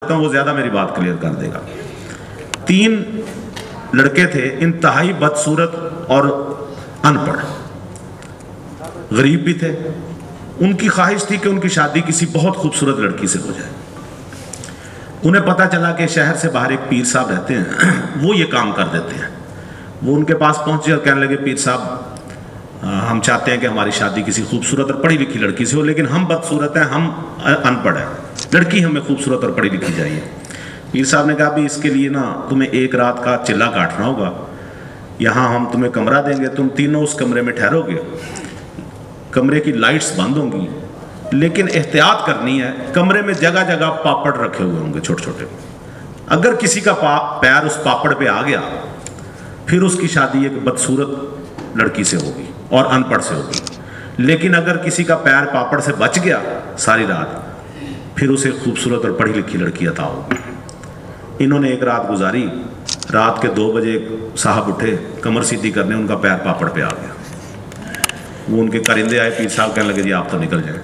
वो ज्यादा मेरी बात क्लियर कर देगा। 3 लड़के थे, इंतहाई बदसूरत और अनपढ़, गरीब भी थे। उनकी ख्वाहिश थी कि उनकी शादी किसी बहुत खूबसूरत लड़की से हो जाए। उन्हें पता चला कि शहर से बाहर एक पीर साहब रहते हैं, वो ये काम कर देते हैं। वो उनके पास पहुंचे और कहने लगे, पीर साहब हम चाहते हैं कि हमारी शादी किसी खूबसूरत और पढ़ी लिखी लड़की से हो, लेकिन हम बदसूरत हैं, हम अनपढ़ हैं, लड़की हमें खूबसूरत और पढ़ी लिखी चाहिए। पीर साहब ने कहा, भी इसके लिए ना तुम्हें एक रात का चिल्ला काटना होगा। यहाँ हम तुम्हें कमरा देंगे, तुम तीनों उस कमरे में ठहरोगे, कमरे की लाइट्स बंद होंगी, लेकिन एहतियात करनी है, कमरे में जगह जगह पापड़ रखे हुए होंगे छोटे छोटे। अगर किसी का पैर उस पापड़ पे आ गया, फिर उसकी शादी एक बदसूरत लड़की से होगी और अनपढ़ से होगी। लेकिन अगर किसी का पैर पापड़ से बच गया सारी रात, फिर उसे खूबसूरत और पढ़ी लिखी लड़की अता होगी। इन्होंने एक रात गुजारी। रात के 2 बजे साहब उठे कमर सीधी करने, उनका पैर पापड़ पे आ गया। वो उनके करिंदे आए, पीर साहब कहने लगे, जी आप तो निकल जाए।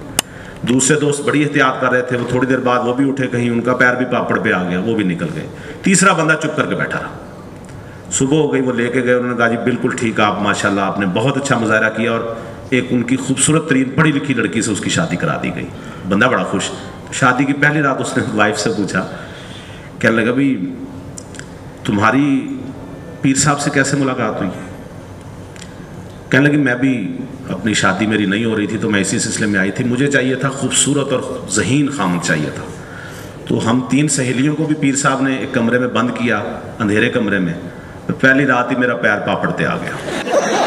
दूसरे दोस्त बड़ी एहतियात कर रहे थे, वो थोड़ी देर बाद वो भी उठे, कहीं उनका पैर भी पापड़ पे आ गया, वो भी निकल गए। तीसरा बंदा चुप करके बैठा रहा। सुबह हो गई, वो लेके गए, उन्होंने कहा, जी बिल्कुल ठीक, आप माशाल्लाह आपने बहुत अच्छा मुजाहरा किया, और एक उनकी खूबसूरत तरीन पढ़ी लिखी लड़की से उसकी शादी करा दी गई। बंदा बड़ा खुश। शादी की पहली रात उसने वाइफ से पूछा, कहने लगा, भी तुम्हारी पीर साहब से कैसे मुलाकात हुई? कहने लगी, मैं भी अपनी शादी मेरी नहीं हो रही थी, तो मैं इसी सिलसिले में आई थी। मुझे चाहिए था खूबसूरत और ज़हीन खामद चाहिए था। तो हम 3 सहेलियों को भी पीर साहब ने एक कमरे में बंद किया, अंधेरे कमरे में। तो पहली रात ही मेरा पैर पापड़ पे आ गया।